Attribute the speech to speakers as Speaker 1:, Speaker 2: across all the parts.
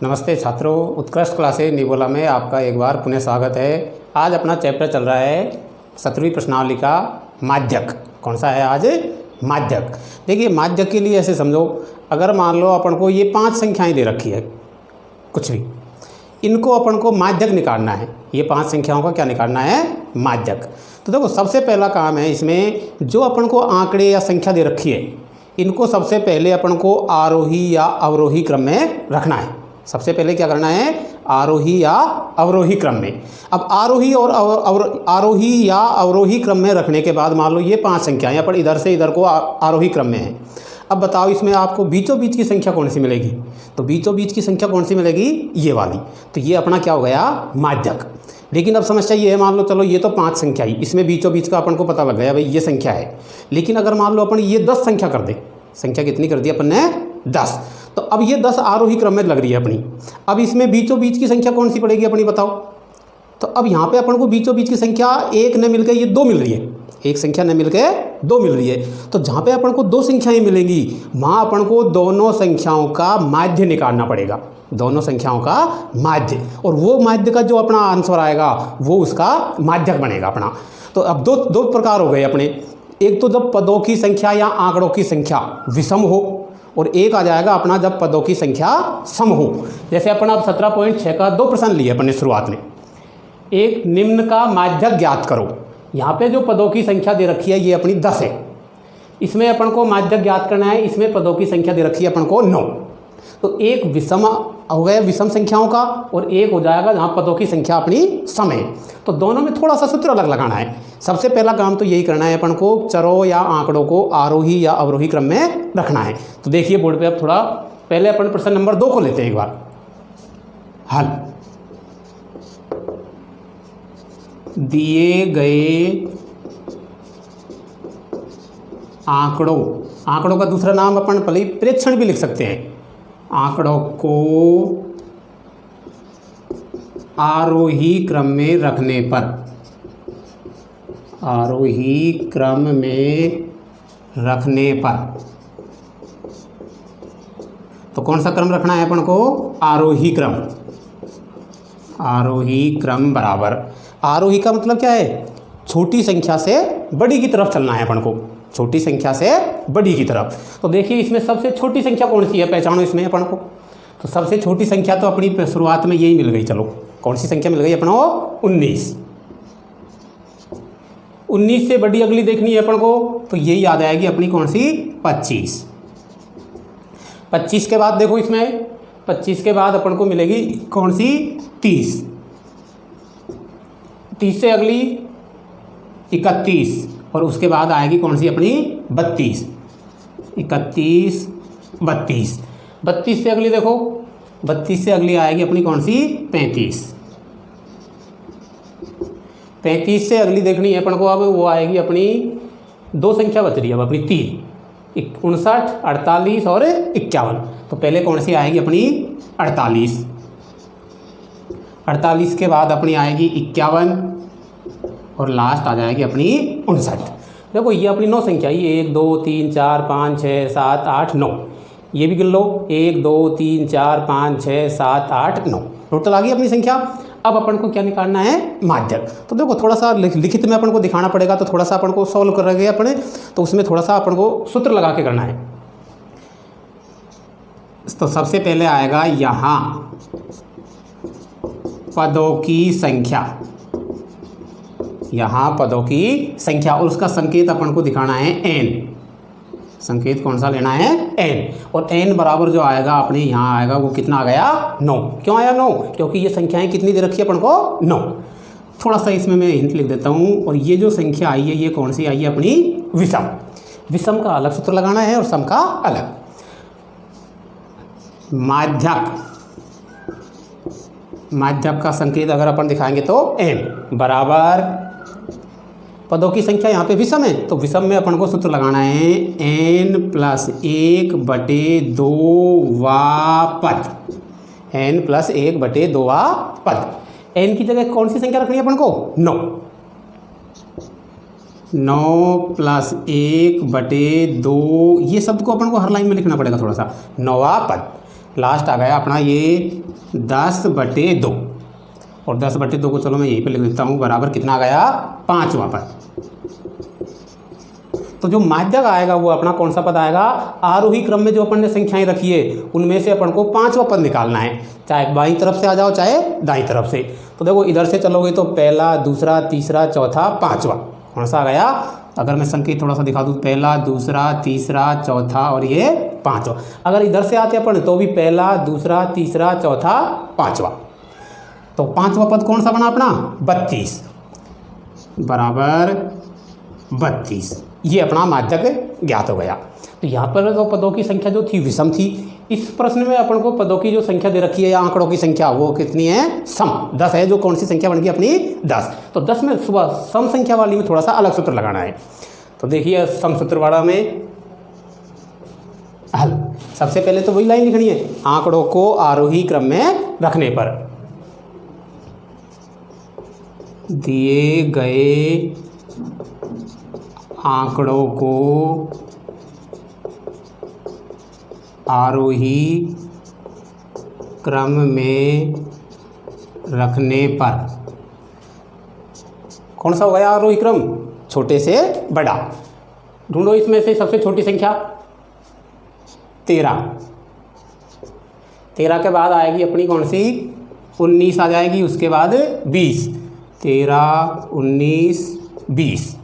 Speaker 1: नमस्ते छात्रों, उत्कृष्ट क्लासेज निबोला में आपका एक बार पुनः स्वागत है। आज अपना चैप्टर चल रहा है 17वीं प्रश्नावली का माध्यक। कौन सा है आज? माध्यक। देखिए, माध्यक के लिए ऐसे समझो, अगर मान लो अपन को ये 5 संख्याएं दे रखी है, कुछ भी, इनको अपन को माध्यक निकालना है। ये 5 संख्याओं का क्या निकालना है? माध्यक। तो देखो, सबसे पहला काम है इसमें, जो अपन को आंकड़े या संख्या दे रखी है, इनको सबसे पहले अपन को आरोही या अवरोही क्रम में रखना है। सबसे पहले क्या करना है? आरोही या अवरोही क्रम में। अब आरोही और आरोही या अवरोही क्रम में रखने के बाद मान लो ये 5 संख्याएं अपन इधर से इधर को आरोही क्रम में है। अब बताओ इसमें आपको बीचों बीच की संख्या कौन सी मिलेगी? तो बीचों बीच की संख्या कौन सी मिलेगी? ये वाली। तो ये अपना क्या हो गया? माध्यक। लेकिन अब समस्या ये है, मान लो चलो ये तो 5 संख्या ही, इसमें बीचों बीच का अपन को पता लग गया भाई ये संख्या है। लेकिन अगर मान लो अपन ये 10 संख्या कर दे, संख्या कितनी कर दी अपन ने? 10। तो अब ये 10 आरोही क्रम में लग रही है अपनी। अब इसमें बीचों बीच की संख्या कौन सी पड़ेगी अपनी, बताओ? तो अब यहाँ पे अपन को बीचों बीच की संख्या एक न मिलकर ये 2 मिल रही है। एक संख्या न मिलकर 2 मिल रही है। तो जहाँ पे अपन को 2 संख्याएं मिलेंगी, वहाँ अपन को दोनों संख्याओं का माध्य निकालना पड़ेगा। दोनों संख्याओं का माध्य, और वो माध्य का जो अपना आंसर आएगा वो उसका माध्यक बनेगा अपना। तो अब दो प्रकार हो गए अपने। एक तो जब पदों की संख्या या आंकड़ों की संख्या विषम हो, और एक आ जाएगा अपना जब पदों की संख्या सम हो। जैसे अपन अब 17.6 का 2 प्रश्न लिए अपन ने शुरुआत में। एक, निम्न का माध्यक ज्ञात करो। यहाँ पे जो पदों की संख्या दे रखी है ये अपनी 10 है, इसमें अपन को माध्यक ज्ञात करना है। इसमें पदों की संख्या दे रखी है अपन को 9। तो एक विषम हो गया विषम संख्याओं का, और एक हो जाएगा जहाँ पदों की संख्या अपनी सम है। तो दोनों में थोड़ा सा सूत्र अलग लगाना है। सबसे पहला काम तो यही करना है अपन को, चरों या आंकड़ों को आरोही या अवरोही क्रम में रखना है। तो देखिए बोर्ड पे अब थोड़ा पहले अपन प्रश्न नंबर 2 को लेते हैं एक बार। हल। दिए गए आंकड़ों का दूसरा नाम अपन पहले प्रेक्षण भी लिख सकते हैं। आंकड़ों को आरोही क्रम में रखने पर, आरोही क्रम में रखने पर, तो कौन सा क्रम रखना है अपन को? आरोही क्रम। आरोही क्रम बराबर, आरोही का मतलब क्या है? छोटी संख्या से बड़ी की तरफ चलना है अपन को, छोटी संख्या से बड़ी की तरफ। तो देखिए इसमें सबसे छोटी संख्या कौन सी है, पहचानो इसमें अपन को। तो सबसे छोटी संख्या तो अपनी शुरुआत में यही मिल गई। चलो, कौन सी संख्या मिल गई अपन को? 19। 19 से बड़ी अगली देखनी है अपन को, तो यही याद आएगी अपनी कौन सी? 25। 25 के बाद देखो इसमें, 25 के बाद अपन को मिलेगी कौन सी? 30। 30 से अगली 31, और उसके बाद आएगी कौन सी अपनी? 32। 31, 32। 32 से अगली देखो, 32 से अगली आएगी अपनी कौन सी? 35। 35 से अगली देखनी है अपन को, अब वो आएगी अपनी 2 संख्या बच रही है अब अपनी 3, 59, 48 और 51। तो पहले कौन सी आएगी अपनी? 48। 48 के बाद अपनी आएगी 51, और लास्ट आ जाएगी अपनी 59। देखो ये अपनी 9 संख्या, ये 1 2 3 4 5 6 7 8 9, ये भी गिन लो, 1 2 3 4 5 6 7 8 9, टोटल आ गई अपनी संख्या। अब अपन को क्या निकालना है? माध्यक। तो देखो थोड़ा सा लिखित में अपन को दिखाना पड़ेगा, तो थोड़ा सा अपन को सॉल्व कर रहे अपने, तो उसमें थोड़ा सा अपन को सूत्र लगा के करना है। तो सबसे पहले आएगा यहाँ पदों की संख्या, यहाँ पदों की संख्या, और उसका संकेत अपन को दिखाना है n। संकेत कौन सा लेना है? n। और n बराबर जो आएगा अपने यहाँ आएगा वो कितना आ गया? 9। क्यों आया 9? क्योंकि ये संख्याएं कितनी दे रखी है अपन को? 9। थोड़ा सा इसमें मैं हिंट लिख देता हूँ। और ये जो संख्या आई है ये कौन सी आई है अपनी? विषम। विषम का अलग सूत्र लगाना है और सम का अलग। माध्यक का संकेत अगर अपन दिखाएंगे तो n बराबर, पदों की संख्या यहाँ पे विषम है, तो विषम में अपन को सूत्र लगाना है n+1/2 पद। n+1/2 पद। n की जगह कौन सी संख्या रखनी है अपन को? 9। 9 + 1/2, ये सब को अपन को हर लाइन में लिखना पड़ेगा थोड़ा सा। 9वां पद। लास्ट आ गया अपना ये 10/2 और 10/2 को चलो मैं यहीं पे लिख देता हूँ, बराबर कितना आ गया 5वां पद। तो जो माध्यक आएगा वो अपना कौन सा पद आएगा, आरोही क्रम में जो अपन ने संख्याएं रखी है उनमें से अपन को 5वां पद निकालना है, चाहे बाईं तरफ से आ जाओ चाहे दाईं तरफ से। तो देखो इधर से चलोगे तो पहला, दूसरा, तीसरा, चौथा, 5वां कौन सा आ गया। अगर मैं संकेत थोड़ा सा दिखा दूँ, पहला, दूसरा, तीसरा, चौथा और ये 5वां। अगर इधर से आते अपन तो भी पहला, दूसरा, तीसरा, चौथा, 5वां। तो 5वां पद कौन सा बना अपना 32 बराबर 32। ये अपना माध्यक ज्ञात हो गया। तो यहाँ पर तो पदों की संख्या जो थी विषम थी। इस प्रश्न में अपन को पदों की जो संख्या दे रखी है या आंकड़ों की संख्या वो कितनी है, सम 10 है। जो कौन सी संख्या बन गई अपनी 10। तो 10 में सुबह सम संख्या वाली में थोड़ा सा अलग सूत्र लगाना है। तो देखिए सम सूत्र वाला में हल, सबसे पहले तो वही लाइन लिखनी है, आंकड़ों को आरोही क्रम में रखने पर दिए गए आंकड़ों को आरोही क्रम में रखने पर कौन सा हो गया आरोही क्रम, छोटे से बड़ा। ढूंढो इसमें से सबसे छोटी संख्या 13। 13 के बाद आएगी अपनी कौन सी 19 आ जाएगी, उसके बाद 20। 13, 19, 20।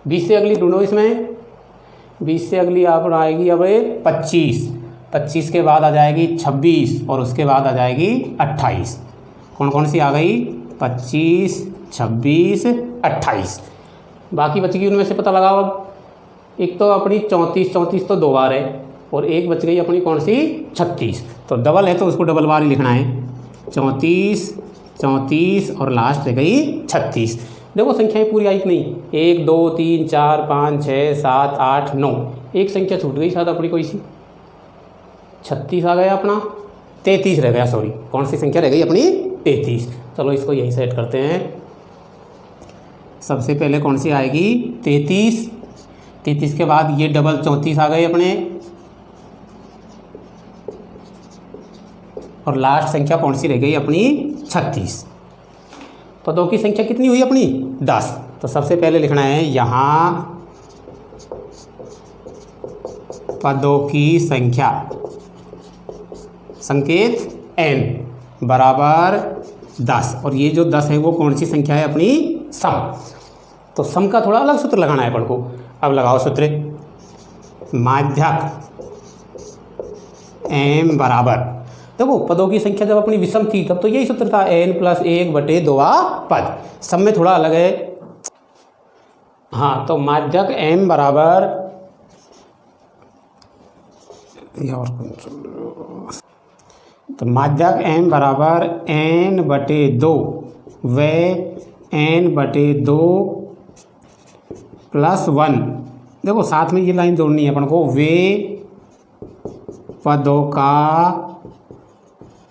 Speaker 1: 20 से अगली ढूंढो इसमें, 20 से अगली आप आएगी अब 25। 25 के बाद आ जाएगी 26 और उसके बाद आ जाएगी 28। कौन कौन सी आ गई 25, 26, 28। बाकी बच गई उनमें से पता लगाओ। अब एक तो अपनी 34, 34 तो 2 बार है और एक बच गई अपनी कौन सी 36। तो डबल है तो उसको डबल बार ही लिखना है, 34, 34 और लास्ट रह गई 36। देखो संख्याएं पूरी आई कि नहीं, 1, 2, 3, 4, 5, 6, 7, 8, 9। एक संख्या छूट गई शायद अपनी कोई सी, 36 आ गया अपना, 33 रह गया, सॉरी कौन सी संख्या रह गई अपनी 33। चलो इसको यहीं सेट करते हैं। सबसे पहले कौन सी आएगी 33। 33 के बाद ये डबल 34 आ गए अपने और लास्ट संख्या कौन सी रह गई अपनी 36। पदों की संख्या कितनी हुई अपनी 10। तो सबसे पहले लिखना है यहाँ पदों की संख्या, संकेत n बराबर 10 और ये जो 10 है वो कौन सी संख्या है अपनी सम। तो सम का थोड़ा अलग सूत्र लगाना है अपन को। अब लगाओ सूत्र, माध्यक m बराबर, देखो पदों की संख्या जब अपनी विषम थी तब तो यही सूत्र था n + 1/2 पद। सब में थोड़ा अलग है। हाँ तो माध्यक m बराबर तो माध्यक m बराबर n/2 व n/2 + 1। देखो साथ में ये लाइन जोड़नी है अपन को, वे पदों का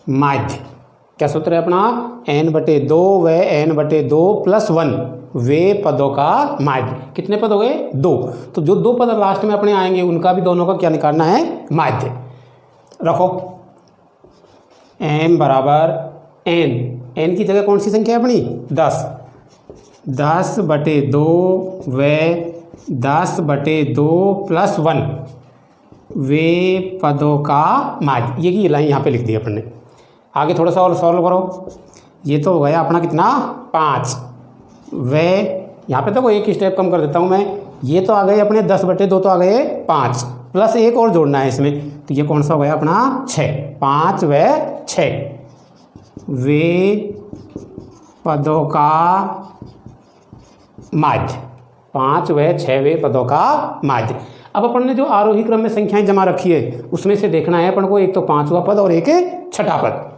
Speaker 1: माध्य। क्या सूत्र है अपना n/2 व n/2 + 1 वे पदों का माध्य। कितने पद हो गए 2। तो जो 2 पद लास्ट में अपने आएंगे उनका भी दोनों का क्या निकालना है माध्य। रखो m बराबर n की जगह कौन सी संख्या है अपनी 10। 10/2 व 10/2 + 1 वे पदों का माध्य। ये की लाइन यहाँ पे लिख दी अपन ने। आगे थोड़ा सा और सॉल्व करो। ये तो हो गया अपना कितना 5 व यहाँ पे तो एक स्टेप कम कर देता हूँ मैं। ये तो आ गए अपने 10/2 तो आ गए 5 प्लस एक और जोड़ना है इसमें, तो ये कौन सा हो गया अपना 6। 5 व 6 वे पदों का माध्य। 5 व 6 वे पदों का माध्य। अब अपन ने जो आरोही क्रम में संख्याएं जमा रखी है उसमें से देखना है अपन को, एक तो 5वां पद और एक छठा पद।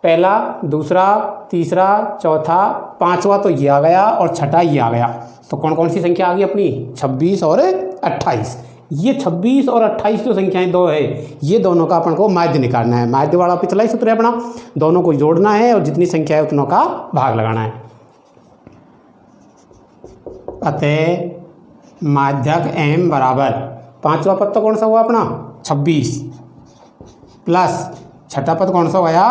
Speaker 1: पहला, दूसरा, तीसरा, चौथा, 5वां तो ये आ गया और छठा ये आ गया। तो कौन कौन सी संख्या आ गई अपनी 26 और 28। ये 26 और 28 जो संख्याएं दो है ये दोनों का अपन को माध्य निकालना है। माध्य वाला पिछला ही सूत्र है अपना, दोनों को जोड़ना है और जितनी संख्या है उतनों का भाग लगाना है। अतः माध्यक m बराबर 5वां पद तो कौन सा हुआ अपना 26 प्लस छठा पद कौन सा हो गया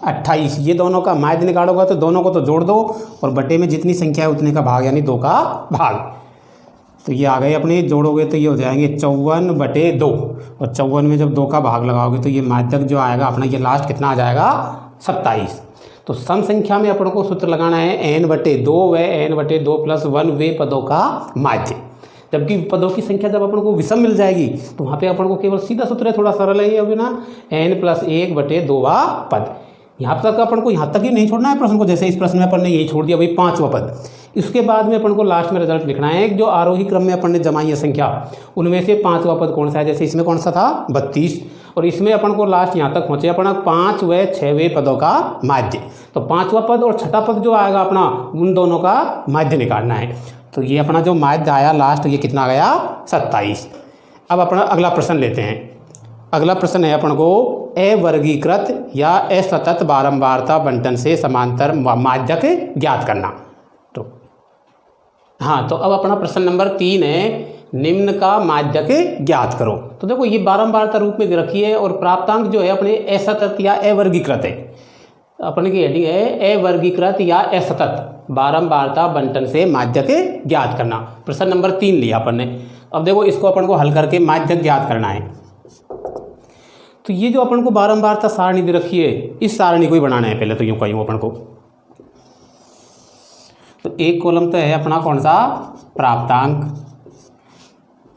Speaker 1: 28। ये दोनों का माध्य निकालोगे तो दोनों को तो जोड़ दो और बटे में जितनी संख्या है उतने का भाग यानी 2 का भाग। तो ये आ गए अपने, जोड़ोगे तो ये हो जाएंगे 54/2 और 54 में जब 2 का भाग लगाओगे तो ये माध्यक जो आएगा अपना ये लास्ट कितना आ जाएगा 27। तो सम संख्या में अपन को सूत्र लगाना है n/2 व n/2 + 1 वे पदों का माध्य। जबकि पदों की संख्या जब अपन को विषम मिल जाएगी तो वहाँ पे अपन को केवल सीधा सूत्र है, थोड़ा सरल है ये अभी ना, n + 1/2 पद। यहाँ तक अपन को यहाँ तक ही नहीं छोड़ना है प्रश्न को, जैसे इस प्रश्न में अपन ने यही छोड़ दिया भाई 5वां पद। इसके बाद में अपन को लास्ट में रिजल्ट लिखना है जो आरोही क्रम में अपन ने जमाई है संख्या उनमें से 5वां पद कौन सा है। जैसे इसमें कौन सा था 32 और इसमें अपन को लास्ट यहाँ तक पहुँचे अपना 5 व 6वें पदों का माध्य। तो 5वां पद और छठा पद जो आएगा अपना उन दोनों का माध्य निकालना है। तो ये अपना जो माध्य आया लास्ट ये कितना गया 27। अब अपना अगला प्रश्न लेते हैं। अगला प्रश्न है अपन को अवर्गीकृत या असतत बारंबारता बंटन से समांतर माध्यक ज्ञात करना। तो हाँ, तो अब अपना प्रश्न नंबर 3 है निम्न का माध्यक ज्ञात करो। तो देखो ये बारंबारता रूप में दे रखी है और प्राप्तांक जो है अपने असतत या अवर्गीकृत है। अपने की हेडिंग है अवर्गीकृत या असतत बारंबारता बंटन से माध्यक ज्ञात करना। प्रश्न नंबर 3 लिया अपन ने। अब देखो इसको अपन को हल करके माध्यक ज्ञात करना है। तो ये जो अपन को बारंबारता सारणी दे रखी है इस सारणी को ही बनाना है। पहले तो यूँ कहीं अपन को, तो एक कॉलम तो है अपना कौन सा प्राप्तांक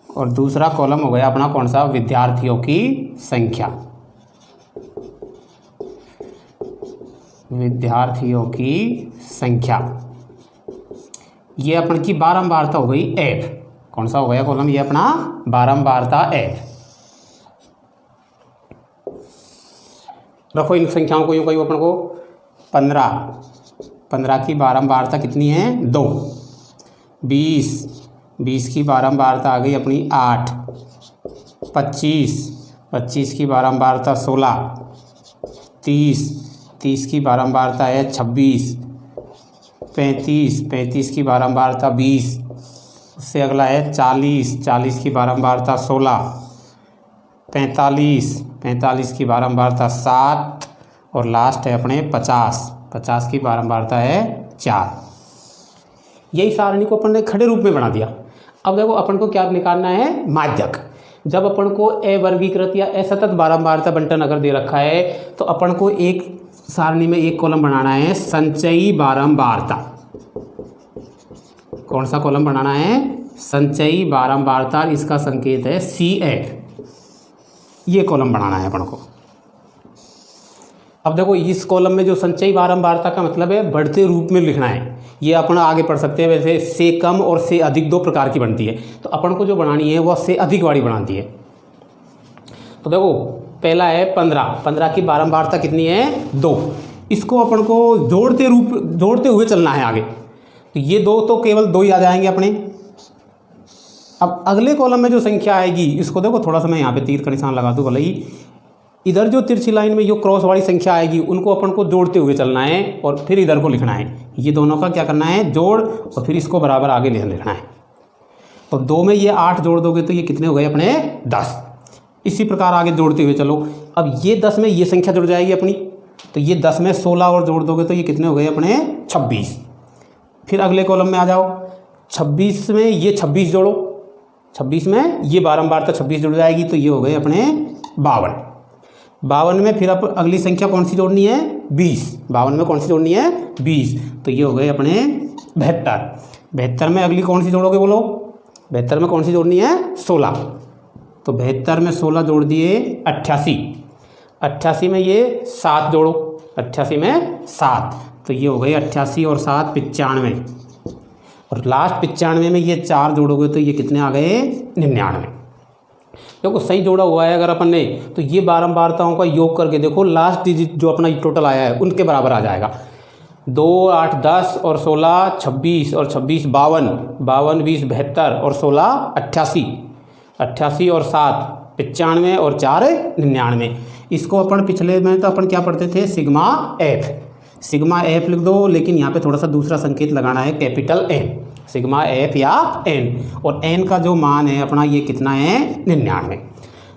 Speaker 1: और दूसरा कॉलम हो गया अपना कौन सा विद्यार्थियों की संख्या। विद्यार्थियों की संख्या ये अपन की बारंबारता हो गई f। कौन सा हो गया कॉलम ये अपना बारंबारता f। रखो इन संख्याओं को यूँ कहीं अपन को 15 की बारंबारता कितनी है 2। 20 की बारंबारता आ गई अपनी 8। 25 की बारंबारता 16। 30 की बारंबारता है 26। 35 की बारंबारता 20। उससे अगला है 40 की बारंबारता 16। 45 की बारंबारता 7 और लास्ट है अपने 50 की बारंबारता है 4। यही सारणी को अपन ने खड़े रूप में बना दिया। अब देखो अपन को क्या निकालना है माध्यक। जब अपन को अवर्गीकृत या असतत बारंबारता बंटन अगर दे रखा है तो अपन को एक सारणी में एक कॉलम बनाना है संचयी बारंबारता। कौन सा कॉलम बनाना है संचयी बारंबारता, इसका संकेत है CF। ये कॉलम बनाना है अपन को। अब देखो इस कॉलम में जो संचयी बारंबारता का मतलब है बढ़ते रूप में लिखना है। ये अपन आगे पढ़ सकते हैं। वैसे से कम और से अधिक 2 प्रकार की बनती है, तो अपन को जो बनानी है वह से अधिक वाली बनाती है। तो देखो पहला है 15 की बारंबारता कितनी है 2। इसको अपन को जोड़ते हुए चलना है आगे। तो ये 2 तो केवल 2 ही आ जाएंगे अपने। अब अगले कॉलम में जो संख्या आएगी इसको देखो, थोड़ा सा मैं यहाँ पे तीर का निशान लगा दूँ भले ही। इधर जो तिरछी लाइन में जो क्रॉस वाली संख्या आएगी उनको अपन को जोड़ते हुए चलना है और फिर इधर को लिखना है। ये दोनों का क्या करना है जोड़ और फिर इसको बराबर आगे लिखना है। तो 2 में ये 8 जोड़ दोगे तो ये कितने हो गए अपने 10। इसी प्रकार आगे जोड़ते हुए चलो। अब ये 10 में ये संख्या जुड़ जाएगी अपनी, तो ये 10 में 16 और जोड़ दोगे तो ये कितने हो गए अपने 26। फिर अगले कॉलम में आ जाओ। 26 में ये 26 जोड़ो, 26 में ये बारंबारता 26 जुड़ जाएगी तो ये हो गए अपने 52। 52 में फिर अब अगली संख्या कौन सी जोड़नी है 20। 52 में कौन सी जोड़नी है 20, तो ये हो गए अपने 72। 72 में अगली कौन सी जोड़ोगे बोलो। 72 में कौन सी जोड़नी है 16, तो 72 में 16 जोड़ दिए 88। 88 में ये 7 जोड़ो, 88 में 7, तो ये हो गए 88 और 7 95। और लास्ट 95 में ये 4 जोड़ोगे तो ये कितने आ गए 99। देखो सही जोड़ा हुआ है अगर अपन ने, तो ये बारंबारताओं का योग करके देखो लास्ट डिजिट जो अपना टोटल आया है उनके बराबर आ जाएगा। 2 8 10 और 16 26 और 26 52, 52 20 72 और 16 88, 88 और 7 95 और 4 99। इसको अपन पिछले में तो अपन क्या पढ़ते थे सिग्मा एफ लिख दो, लेकिन यहाँ पे थोड़ा सा दूसरा संकेत लगाना है कैपिटल एन, सिग्मा एफ या एन। और एन का जो मान है अपना ये कितना है 99।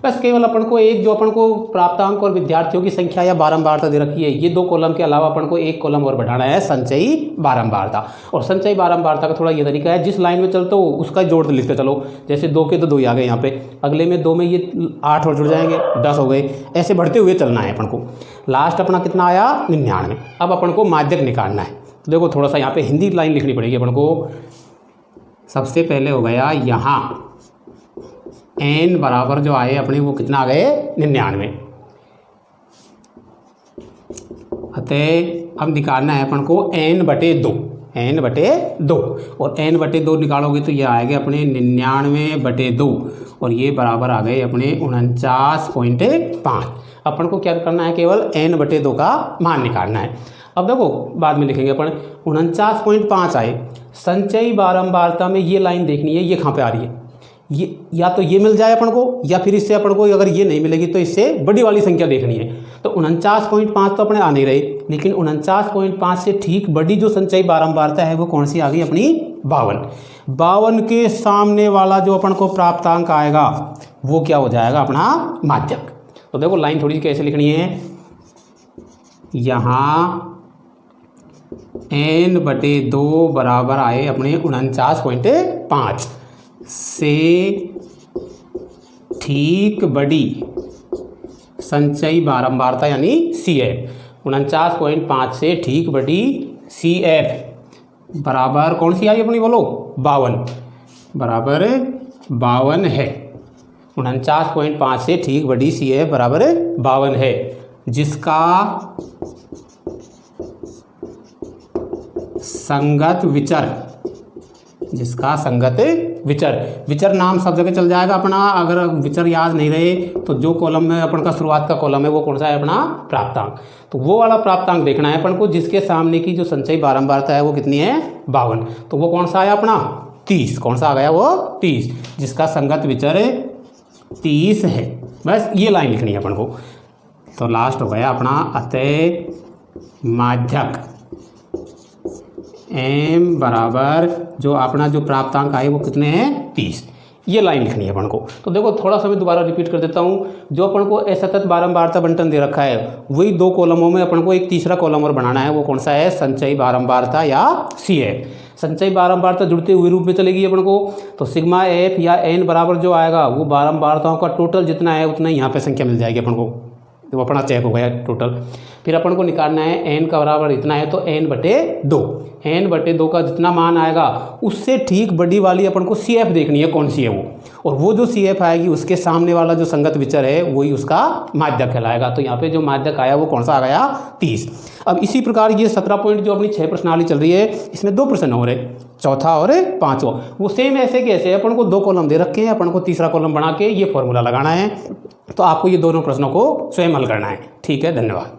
Speaker 1: बस केवल अपन को एक जो अपन को प्राप्तांक और विद्यार्थियों की संख्या या बारंबारता दे रखी है, ये 2 कॉलम के अलावा अपन को एक कॉलम और बढ़ाना है, संचयी बारंबारता। और संचयी बारंबारता का थोड़ा ये तरीका है, जिस लाइन में चलते हो उसका जोड़ लिखते चलो। जैसे 2 के तो 2 ही आ गए यहाँ पे, अगले में 2 में ये 8 और जुड़ जाएंगे, 10 हो गए, ऐसे बढ़ते हुए चलना है अपन को। लास्ट अपना कितना आया 99। अब अपन को माध्यक निकालना है। देखो थोड़ा सा यहाँ पे हिंदी लाइन लिखनी पड़ेगी अपन को। सबसे पहले हो गया यहाँ n बराबर जो आए अपने वो कितना आ गए 99। अतः अब निकालना है अपन को n/2, n/2, और n/2 निकालोगे तो ये आएगा अपने 99/2, और ये बराबर आ गए अपने 49.5। अपन को क्या करना है, केवल n/2 का मान निकालना है। अब देखो बाद में लिखेंगे अपन 49.5 आए। संचयी बारंबारता में ये लाइन देखनी है, ये कहाँ पे आ रही है, ये या तो ये मिल जाए अपन को, या फिर इससे अपन को अगर ये नहीं मिलेगी तो इससे बड़ी वाली संख्या देखनी है। तो 49.5 तो अपने आ नहीं रही, लेकिन 49.5 से ठीक बड़ी जो संचयी बारंबारता है वो कौन सी आ गई अपनी 52। 52 के सामने वाला जो अपन को प्राप्तांक आएगा वो क्या हो जाएगा अपना माध्यक। तो देखो लाइन थोड़ी सी कैसे लिखनी है, यहाँ n/2 बराबर आए अपने 49.5 से ठीक बड़ी संचयी बारंबारता यानी CF, 49.5 से ठीक बड़ी CF बराबर कौन सी आई अपनी बोलो 52, बराबर 52 है। 49.5 से ठीक बड़ी CF बराबर 52 है, जिसका संगत विचर, जिसका संगत विचर, विचर नाम सब जगह चल जाएगा अपना। अगर विचर याद नहीं रहे तो जो कॉलम में अपन का शुरुआत का कॉलम है वो कौन सा है अपना प्राप्तांक। तो वो वाला प्राप्तांक देखना है अपन को जिसके सामने की जो संचयी बारंबारता है वो कितनी है 52। तो वो कौन सा है अपना 30। कौन सा आ गया वो 30, जिसका संगत विचर 30 है। बस ये लाइन लिखनी है अपन को। तो लास्ट हो गया अपना अतः माध्यक m बराबर जो अपना जो प्राप्तांक आए वो कितने हैं 30। ये लाइन लिखनी है अपन को। तो देखो थोड़ा सा मैं दोबारा रिपीट कर देता हूँ। जो अपन को असतत बारंबारता बंटन दे रखा है वही 2 कॉलमों में अपन को एक तीसरा कॉलम और बनाना है। वो कौन सा है संचयी बारंबारता या CF। संचयी बारंबारता जुड़ते हुए रूप में चलेगी अपन को। तो सिग्मा F या n बराबर जो आएगा वो बारंबारताओं का टोटल जितना है उतना यहाँ पे संख्या मिल जाएगी अपन को। तो अपना चेक हो गया टोटल। फिर अपन को निकालना है n का बराबर इतना है तो n/2। n/2 का जितना मान आएगा उससे ठीक बड़ी वाली अपन को CF देखनी है कौन सी है वो, और वो जो CF आएगी उसके सामने वाला जो संगत विचर है वही उसका माध्यक कहलाएगा। तो यहाँ पे जो माध्यक आया वो कौन सा आ गया 30। अब इसी प्रकार ये 17 पॉइंट जो अपनी 6 प्रश्नावली चल रही है इसमें 2 प्रश्न हो रहे, चौथा और पाँचवा। वो सेम ऐसे कैसे अपन को 2 कॉलम दे रखे हैं, अपन को तीसरा कॉलम बना के ये फॉर्मूला लगाना है। तो आपको ये दोनों प्रश्नों को स्वयं हल करना है। ठीक है, धन्यवाद।